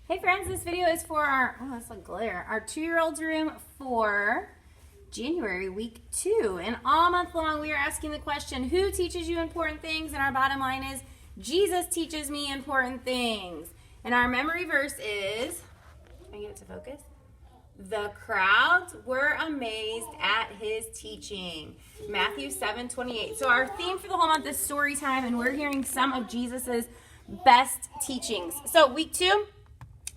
Hey friends, this video is for our, oh that's a glare, our 2-year-old's room for January week 2. And all month long we are asking the question, who teaches you important things? And our bottom line is, Jesus teaches me important things. And our memory verse is, can I get it to focus? The crowds were amazed at his teaching. Matthew 7:28. So our theme for the whole month is story time, and we're hearing some of Jesus's best teachings. So week 2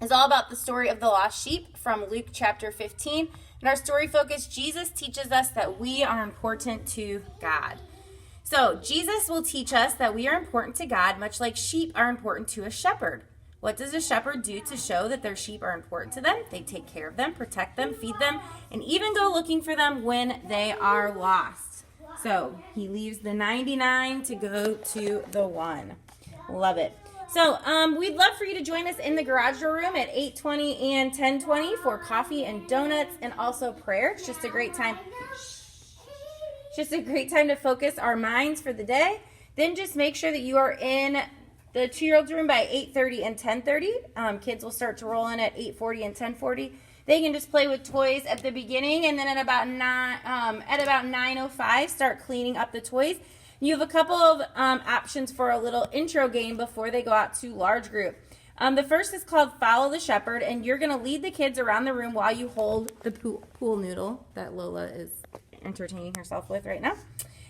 is all about the story of the lost sheep from Luke chapter 15. And our story focus, Jesus teaches us that we are important to God. So Jesus will teach us that we are important to God, much like sheep are important to a shepherd. What does a shepherd do to show that their sheep are important to them? They take care of them, protect them, feed them, and even go looking for them when they are lost. So he leaves the 99 to go to the 1. Love it. So we'd love for you to join us in the garage door room at 8:20 and 10:20 for coffee and donuts and also prayer. It's just a great time. It's just a great time to focus our minds for the day. Then just make sure that you are in the 2-year-old's room by 8:30 and 10:30. Kids will start to roll in at 8:40 and 10:40. They can just play with toys at the beginning, and then at about 9:05 start cleaning up the toys. You have a couple of options for a little intro game before they go out to large group. The first is called Follow the Shepherd, and you're going to lead the kids around the room while you hold the pool noodle that Lola is entertaining herself with right now.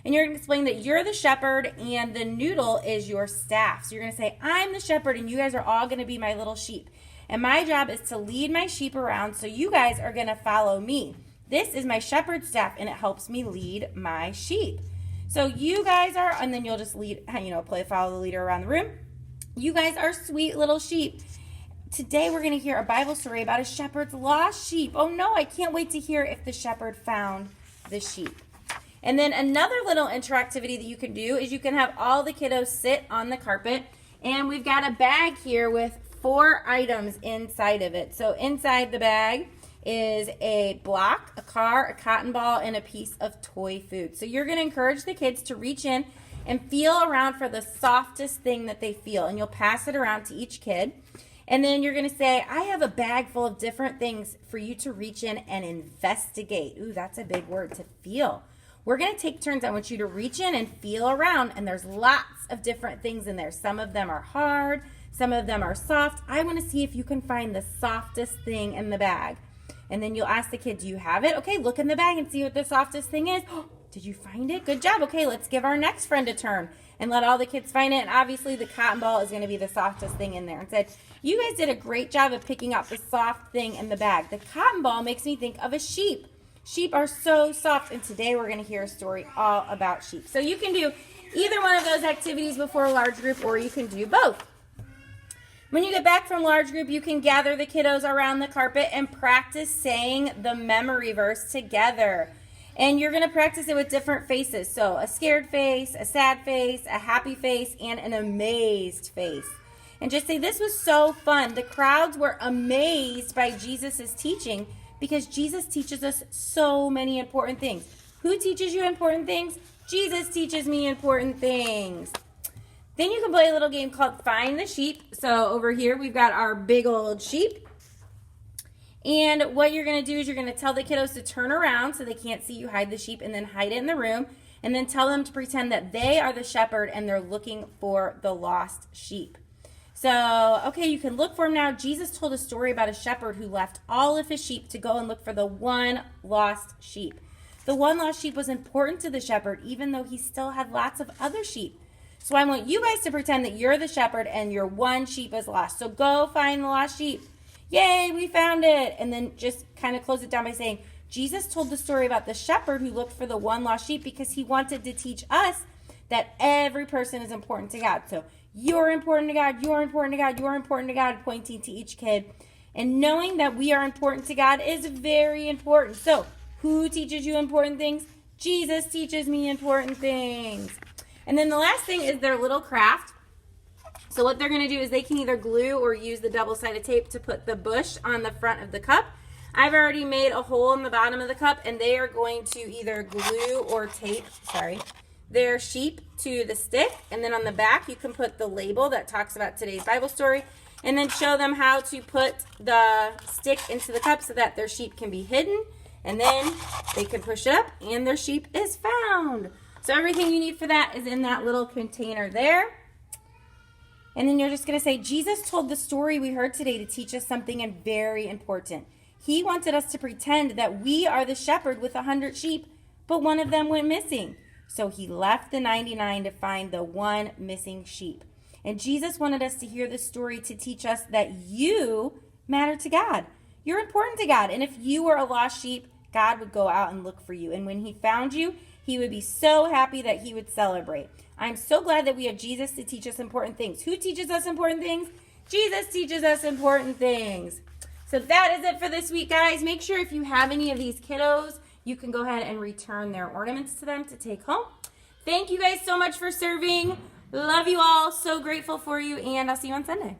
And you're going to explain that you're the shepherd and the noodle is your staff. So you're going to say, I'm the shepherd and you guys are all going to be my little sheep. And my job is to lead my sheep around, so you guys are going to follow me. This is my shepherd staff and it helps me lead my sheep. So you guys are, and then you'll just lead, follow the leader around the room. You guys are sweet little sheep. Today we're going to hear a Bible story about a shepherd's lost sheep. Oh no, I can't wait to hear if the shepherd found the sheep. And then another little interactivity that you can do is you can have all the kiddos sit on the carpet. And we've got a bag here with 4 items inside of it. So inside the bag is a block, a car, a cotton ball, and a piece of toy food. So you're going to encourage the kids to reach in and feel around for the softest thing that they feel. And you'll pass it around to each kid. And then you're going to say, I have a bag full of different things for you to reach in and investigate. Ooh, that's a big word, to feel. We're going to take turns. I want you to reach in and feel around. And there's lots of different things in there. Some of them are hard. Some of them are soft. I want to see if you can find the softest thing in the bag. And then you'll ask the kid, do you have it? Okay, look in the bag and see what the softest thing is. Oh, did you find it? Good job. Okay, let's give our next friend a turn and let all the kids find it. And obviously the cotton ball is going to be the softest thing in there. And said, you guys did a great job of picking out the soft thing in the bag. The cotton ball makes me think of a sheep. Sheep are so soft, and today we're going to hear a story all about sheep. So you can do either one of those activities before a large group, or you can do both. When you get back from large group, you can gather the kiddos around the carpet and practice saying the memory verse together. And you're going to practice it with different faces. So a scared face, a sad face, a happy face, and an amazed face. And just say, this was so fun. The crowds were amazed by Jesus' teaching because Jesus teaches us so many important things. Who teaches you important things? Jesus teaches me important things. Then you can play a little game called Find the Sheep. So over here we've got our big old sheep. And what you're going to do is you're going to tell the kiddos to turn around so they can't see you hide the sheep, and then hide it in the room. And then tell them to pretend that they are the shepherd and they're looking for the lost sheep. So, okay, you can look for him now. Jesus told a story about a shepherd who left all of his sheep to go and look for the one lost sheep. The one lost sheep was important to the shepherd, even though he still had lots of other sheep. So I want you guys to pretend that you're the shepherd and your one sheep is lost. So go find the lost sheep. Yay, we found it. And then just kind of close it down by saying, Jesus told the story about the shepherd who looked for the one lost sheep because he wanted to teach us that every person is important to God. So you're important to God, you're important to God, you're important to God, pointing to each kid. And knowing that we are important to God is very important. So who teaches you important things? Jesus teaches me important things. And then the last thing is their little craft. So what they're going to do is they can either glue or use the double-sided tape to put the bush on the front of the cup. I've already made a hole in the bottom of the cup, and they are going to either glue or tape, their sheep to the stick. And then on the back, you can put the label that talks about today's Bible story. and then show them how to put the stick into the cup so that their sheep can be hidden, and then they can push it up and their sheep is found. So everything you need for that is in that little container there. And then you're just going to say, Jesus told the story we heard today to teach us something very important. He wanted us to pretend that we are the shepherd with 100 sheep, but one of them went missing. So he left the 99 to find the one missing sheep. And Jesus wanted us to hear this story to teach us that you matter to God. You're important to God. And if you were a lost sheep, God would go out and look for you. And when he found you, he would be so happy that he would celebrate. I'm so glad that we have Jesus to teach us important things. Who teaches us important things? Jesus teaches us important things. So that is it for this week, guys. Make sure if you have any of these kiddos, you can go ahead and return their ornaments to them to take home. Thank you guys so much for serving. Love you all. So grateful for you. And I'll see you on Sunday.